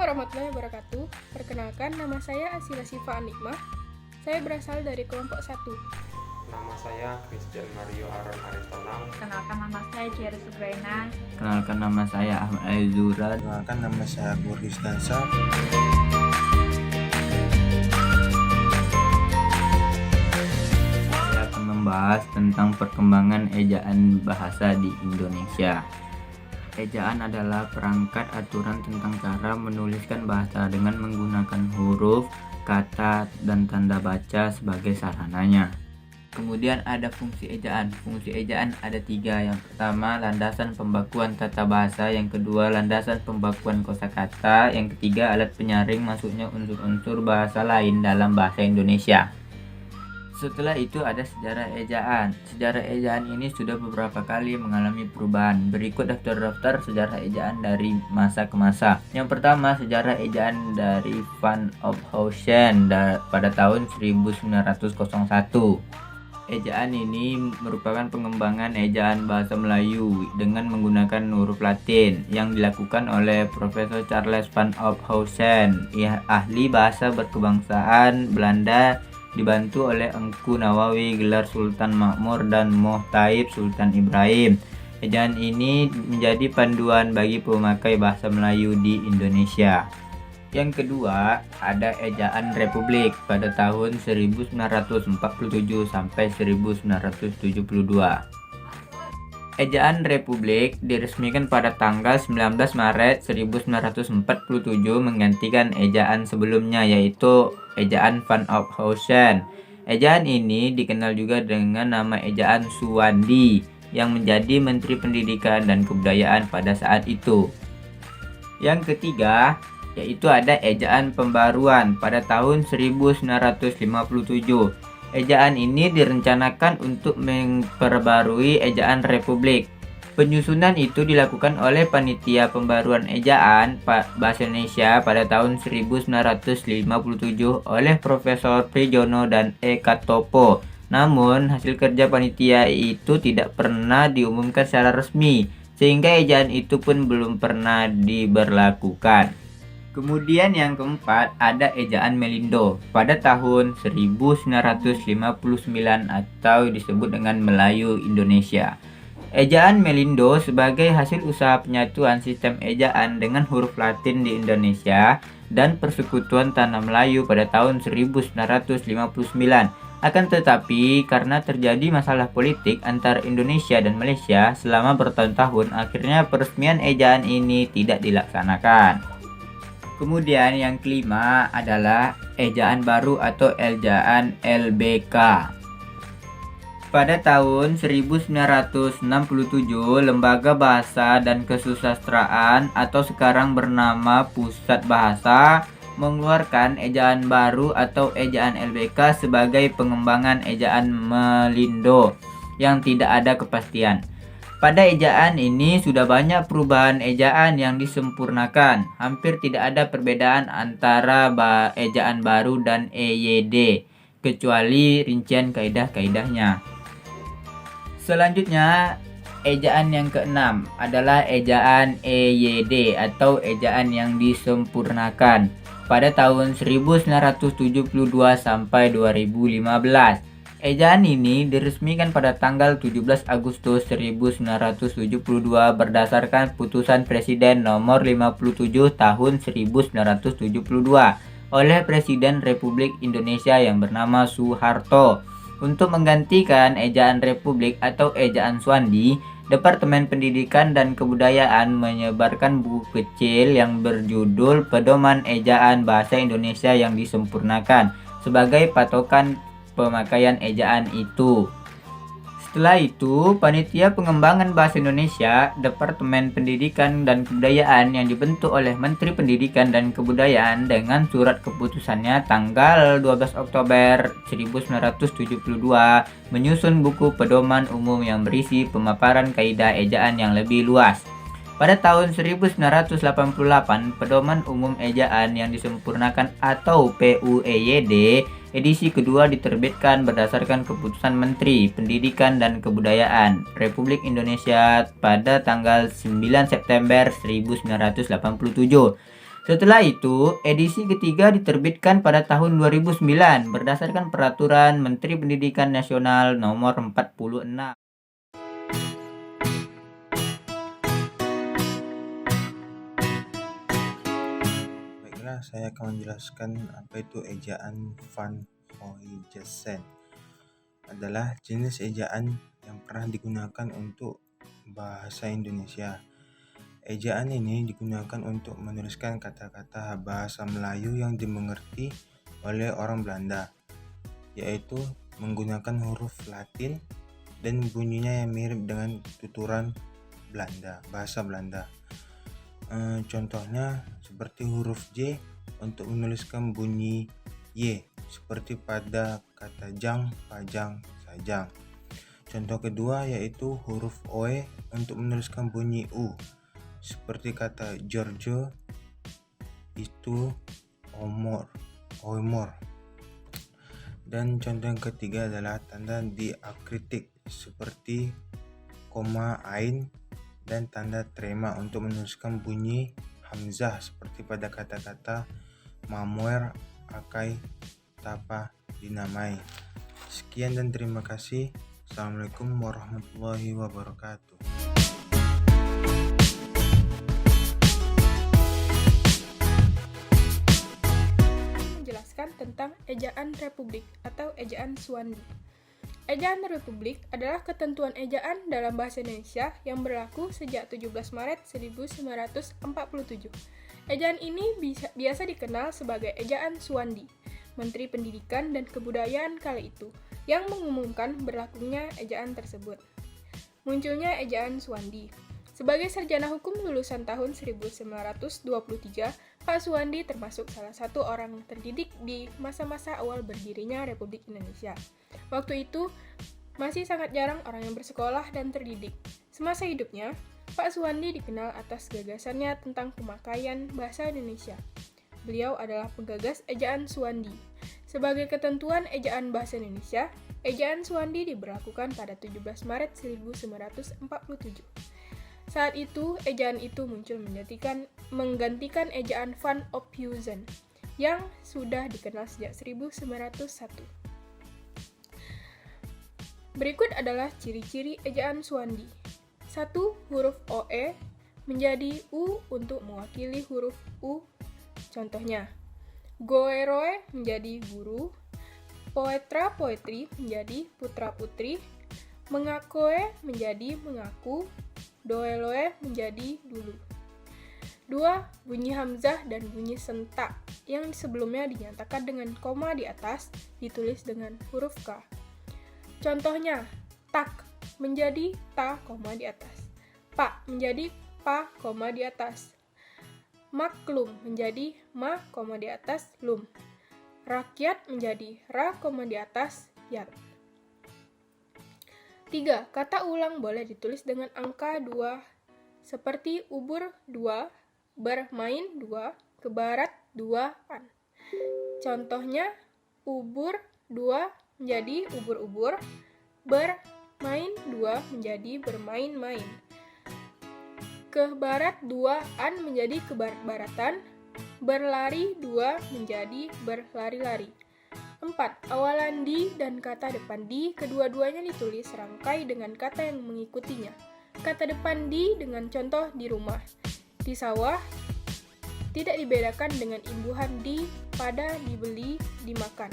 warahmatullahi wabarakatuh. Perkenalkan, nama saya Asila Sifa Anikmah. Saya berasal dari kelompok 1. Nama saya Christian Mario Aaron Aristonang. Kenalkan, nama saya Cherry Sugraina. Kenalkan, nama saya Ahmad Aizura. Kenalkan, nama saya Boris Dansa. Saya akan membahas tentang perkembangan ejaan bahasa di Indonesia. Ejaan adalah perangkat aturan tentang cara menuliskan bahasa dengan menggunakan huruf, kata, dan tanda baca sebagai sarananya. Kemudian ada fungsi ejaan. Fungsi ejaan ada 3. Yang pertama, landasan pembakuan tata bahasa. Yang kedua, landasan pembakuan kosakata. Yang ketiga, alat penyaring masuknya unsur-unsur bahasa lain dalam bahasa Indonesia. Setelah itu ada sejarah ejaan. Sejarah ejaan ini sudah beberapa kali mengalami perubahan. Berikut daftar-daftar sejarah ejaan dari masa ke masa. Yang pertama, sejarah ejaan dari Van Ophuijsen pada tahun 1901. Ejaan ini merupakan pengembangan ejaan bahasa Melayu dengan menggunakan huruf Latin yang dilakukan oleh Profesor Charles Van Ophuijsen, ahli bahasa berkebangsaan Belanda, dibantu oleh Engku Nawawi, gelar Sultan Makmur, dan Mohthaib Sultan Ibrahim. Ejaan ini menjadi panduan bagi pemakai bahasa Melayu di Indonesia. Yang kedua, ada ejaan Republik pada tahun 1947 sampai 1972. Ejaan Republik diresmikan pada tanggal 19 Maret 1947 menggantikan ejaan sebelumnya, yaitu ejaan Van Ophuijsen. Ejaan ini dikenal juga dengan nama ejaan Suwandi yang menjadi Menteri Pendidikan dan Kebudayaan pada saat itu. Yang ketiga, yaitu ada ejaan pembaruan pada tahun 1957. Ejaan ini direncanakan untuk memperbarui ejaan Republik. Penyusunan itu dilakukan oleh Panitia Pembaruan Ejaan Bahasa Indonesia pada tahun 1957 oleh Profesor Prijono dan Eka Topo. Namun, hasil kerja panitia itu tidak pernah diumumkan secara resmi, sehingga ejaan itu pun belum pernah diberlakukan. Kemudian yang keempat ada ejaan Melindo pada tahun 1959 atau disebut dengan Melayu Indonesia. Ejaan Melindo sebagai hasil usaha penyatuan sistem ejaan dengan huruf Latin di Indonesia dan Persekutuan Tanah Melayu pada tahun 1959. Akan tetapi, karena terjadi masalah politik antara Indonesia dan Malaysia selama bertahun-tahun, akhirnya peresmian ejaan ini tidak dilaksanakan. Kemudian yang kelima adalah ejaan baru atau ejaan LBK. Pada tahun 1967, Lembaga Bahasa dan Kesusastraan atau sekarang bernama Pusat Bahasa mengeluarkan ejaan baru atau ejaan LBK sebagai pengembangan ejaan Melindo yang tidak ada kepastian. Pada ejaan ini sudah banyak perubahan ejaan yang disempurnakan. Hampir tidak ada perbedaan antara ejaan baru dan EYD, kecuali rincian kaidah-kaidahnya. Selanjutnya, ejaan yang keenam adalah ejaan EYD atau ejaan yang disempurnakan pada tahun 1972 sampai 2015. Ejaan ini diresmikan pada tanggal 17 Agustus 1972 berdasarkan putusan Presiden nomor 57 tahun 1972 oleh Presiden Republik Indonesia yang bernama Soeharto. Untuk menggantikan ejaan Republik atau ejaan Suwandi, Departemen Pendidikan dan Kebudayaan menyebarkan buku kecil yang berjudul Pedoman Ejaan Bahasa Indonesia yang Disempurnakan sebagai patokan pemakaian ejaan itu. Setelah itu, Panitia Pengembangan Bahasa Indonesia, Departemen Pendidikan dan Kebudayaan yang dibentuk oleh Menteri Pendidikan dan Kebudayaan dengan surat keputusannya tanggal 12 Oktober 1972 menyusun buku pedoman umum yang berisi pemaparan kaidah ejaan yang lebih luas. Pada tahun 1988, Pedoman Umum Ejaan yang Disempurnakan atau PUEYD edisi kedua diterbitkan berdasarkan keputusan Menteri Pendidikan dan Kebudayaan Republik Indonesia pada tanggal 9 September 1987. Setelah itu, edisi ketiga diterbitkan pada tahun 2009 berdasarkan Peraturan Menteri Pendidikan Nasional Nomor 46. Baiklah, saya akan menjelaskan apa itu ejaan Van Hoytjessen. Adalah jenis ejaan yang pernah digunakan untuk bahasa Indonesia. Ejaan ini digunakan untuk menuliskan kata-kata bahasa Melayu yang dimengerti oleh orang Belanda, yaitu menggunakan huruf Latin dan bunyinya yang mirip dengan tuturan bahasa Belanda. Contohnya seperti huruf J untuk menuliskan bunyi Y, seperti pada kata jang, pajang, sajang. Contoh kedua yaitu huruf OE untuk menuliskan bunyi U, seperti kata Giorgio, itu, Oimor. Dan contoh yang ketiga adalah tanda diakritik seperti koma, ain, dan tanda trema untuk menuliskan bunyi hamzah seperti pada kata-kata mamuer, akai, tapa, dinamai. Sekian dan terima kasih. Assalamualaikum warahmatullahi wabarakatuh. Menjelaskan tentang ejaan republik atau ejaan Suwandi. Ejaan republik adalah ketentuan ejaan dalam bahasa Indonesia yang berlaku sejak 17 Maret 1947. Ejaan ini biasa dikenal sebagai ejaan Suwandi, Menteri Pendidikan dan Kebudayaan kala itu, yang mengumumkan berlakunya ejaan tersebut. Munculnya ejaan Suwandi. Sebagai sarjana hukum lulusan tahun 1923, Pak Suwandi termasuk salah satu orang terdidik di masa-masa awal berdirinya Republik Indonesia. Waktu itu, masih sangat jarang orang yang bersekolah dan terdidik. Semasa hidupnya, Pak Suwandi dikenal atas gagasannya tentang pemakaian bahasa Indonesia. Beliau adalah penggagas ejaan Suwandi. Sebagai ketentuan ejaan bahasa Indonesia, ejaan Suwandi diberlakukan pada 17 Maret 1947. Saat itu, ejaan itu muncul menggantikan ejaan Van Ophuizen yang sudah dikenal sejak 1901. Berikut adalah ciri-ciri ejaan Suwandi. 1. Huruf OE menjadi U untuk mewakili huruf U. Contohnya, Goeroe menjadi guru, Poetra poetri menjadi putra-putri, Mengakoe menjadi mengaku, Doeloe menjadi dulu. 2. Bunyi hamzah dan bunyi sentak yang sebelumnya dinyatakan dengan koma di atas ditulis dengan huruf K. Contohnya, tak menjadi ta koma di atas, pa menjadi pa koma di atas, maklum menjadi ma koma di atas lum, rakyat menjadi ra koma di atas yat. 3. Kata ulang boleh ditulis dengan angka 2 seperti ubur 2, bermain 2, ke barat 2-an. Contohnya, ubur 2 menjadi ubur-ubur, bermain 2 menjadi bermain-main, ke barat 2-an menjadi ke barat-baratan, berlari 2 menjadi berlari-lari. 4. Awalan di dan kata depan di kedua-duanya ditulis serangkai dengan kata yang mengikutinya. Kata depan di dengan contoh di rumah, di sawah, tidak dibedakan dengan imbuhan di, pada, dibeli, dimakan.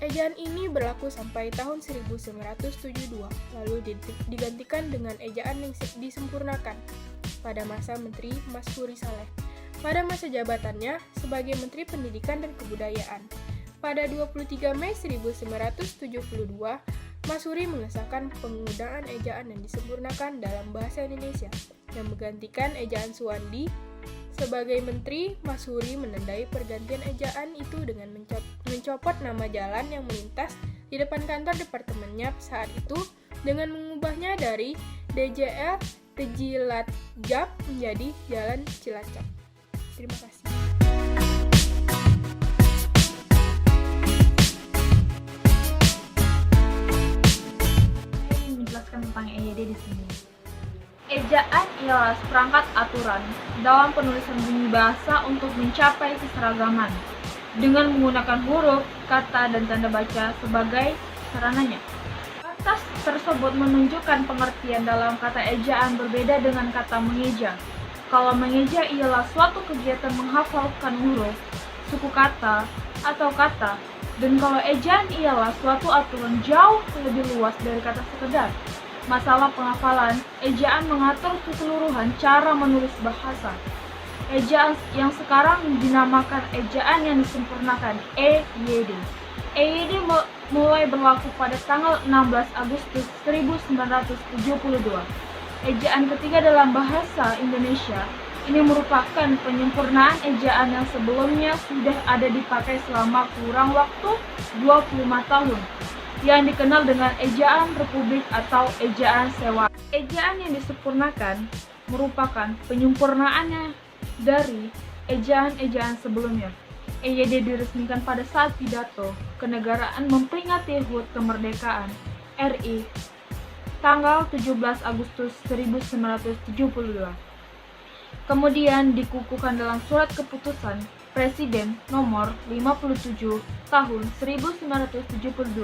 Ejaan ini berlaku sampai tahun 1972, lalu digantikan dengan ejaan yang disempurnakan pada masa Menteri Masfuri Saleh. Pada masa jabatannya sebagai Menteri Pendidikan dan Kebudayaan. Pada 23 Mei 1972, Masuri mengesahkan penggunaan ejaan yang disempurnakan dalam bahasa Indonesia yang menggantikan ejaan Suwandi. Sebagai Menteri, Masuri menandai pergantian ejaan itu dengan mencopot nama jalan yang melintas di depan kantor departemennya saat itu dengan mengubahnya dari DJL Tejilajap menjadi Jalan Cilacap. Terima kasih. Saya ingin menjelaskan tentang EYD di sini. Ejaan ialah seperangkat aturan dalam penulisan bunyi bahasa untuk mencapai keseragaman dengan menggunakan huruf, kata, dan tanda baca sebagai sarananya. Batas tersebut menunjukkan pengertian dalam kata ejaan berbeda dengan kata mengeja. Kalau mengeja ialah suatu kegiatan menghafalkan huruf, suku kata, atau kata, dan kalau ejaan ialah suatu aturan jauh lebih luas dari kata sekedar. Masalah penghafalan, ejaan mengatur keseluruhan cara menulis bahasa. Ejaan yang sekarang dinamakan ejaan yang disempurnakan, EYD. EYD mulai berlaku pada tanggal 16 Agustus 1972. Ejaan ketiga dalam bahasa Indonesia. Ini merupakan penyempurnaan ejaan yang sebelumnya sudah ada dipakai selama kurang waktu 25 tahun, yang dikenal dengan ejaan republik atau ejaan sewa. Ejaan yang disempurnakan merupakan penyempurnaannya dari ejaan-ejaan sebelumnya. EYD diresmikan pada saat pidato kenegaraan memperingati HUT kemerdekaan RI tanggal 17 Agustus 1972. Kemudian dikukuhkan dalam surat keputusan Presiden nomor 57 tahun 1972.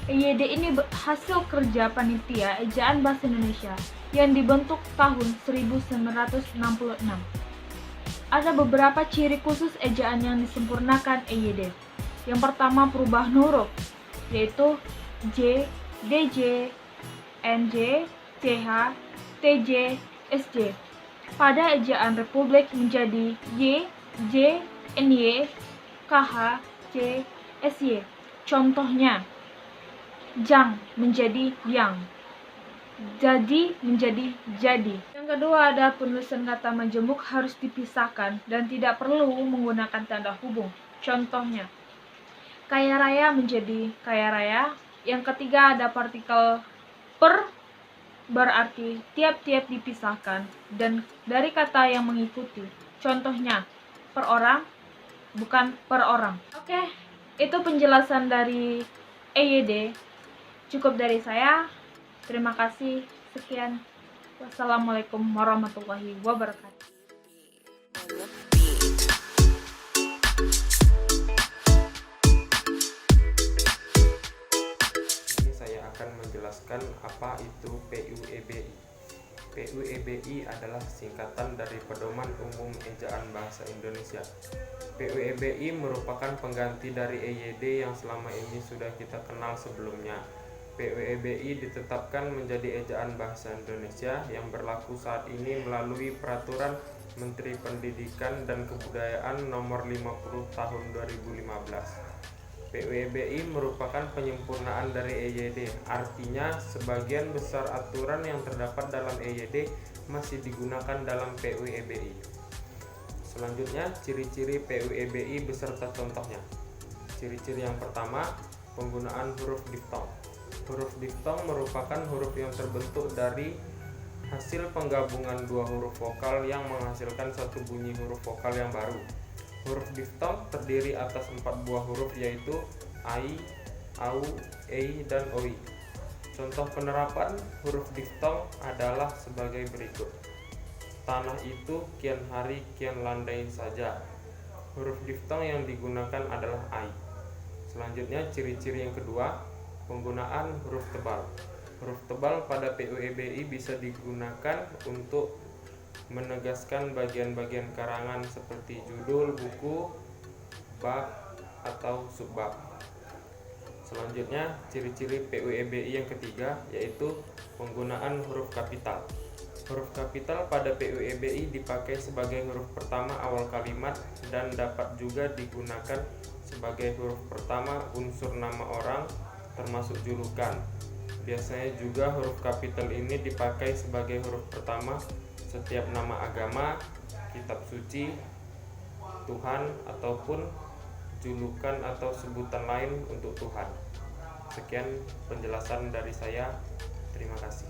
EYD ini hasil kerja panitia ejaan bahasa Indonesia yang dibentuk tahun 1966. Ada beberapa ciri khusus ejaan yang disempurnakan EYD. Yang pertama, perubahan huruf, yaitu J, DJ, NJ, CH, TJ, SJ. Pada ejaan republik menjadi Y, J, NY, KH, C, SY. Contohnya, jang menjadi yang, jadi menjadi jadi. Yang kedua, ada penulisan kata majemuk harus dipisahkan dan tidak perlu menggunakan tanda hubung. Contohnya, kaya raya menjadi kaya raya. Yang ketiga, ada partikel per, berarti tiap-tiap dipisahkan dan dari kata yang mengikuti. Contohnya, per orang, bukan per orang. Oke, itu penjelasan dari EYD. Cukup dari saya. Terima kasih. Sekian. Wassalamualaikum warahmatullahi wabarakatuh. Ini saya akan menjelaskan apa itu PUEBI. PUEBI adalah singkatan dari Pedoman Umum Ejaan Bahasa Indonesia. PUEBI merupakan pengganti dari EYD yang selama ini sudah kita kenal sebelumnya. PUEBI ditetapkan menjadi ejaan bahasa Indonesia yang berlaku saat ini melalui Peraturan Menteri Pendidikan dan Kebudayaan Nomor 50 Tahun 2015. PUEBI merupakan penyempurnaan dari EYD, artinya sebagian besar aturan yang terdapat dalam EYD masih digunakan dalam PUEBI. Selanjutnya, ciri-ciri PUEBI beserta contohnya. Ciri-ciri yang pertama, penggunaan huruf diftong. Huruf diftong merupakan huruf yang terbentuk dari hasil penggabungan dua huruf vokal yang menghasilkan satu bunyi huruf vokal yang baru. Huruf diftong terdiri atas 4 buah huruf yaitu ai, au, ei, dan oi. Contoh penerapan huruf diftong adalah sebagai berikut. Tanah itu kian hari kian landai saja. Huruf diftong yang digunakan adalah ai. Selanjutnya, ciri-ciri yang kedua, penggunaan huruf tebal. Huruf tebal pada PUEBI bisa digunakan untuk menegaskan bagian-bagian karangan seperti judul buku, bab, atau subbab. Selanjutnya, ciri-ciri PUEBI yang ketiga yaitu penggunaan huruf kapital. Huruf kapital pada PUEBI dipakai sebagai huruf pertama awal kalimat dan dapat juga digunakan sebagai huruf pertama unsur nama orang termasuk julukan. Biasanya juga huruf kapital ini dipakai sebagai huruf pertama setiap nama agama, kitab suci, Tuhan, ataupun julukan atau sebutan lain untuk Tuhan. Sekian penjelasan dari saya. Terima kasih.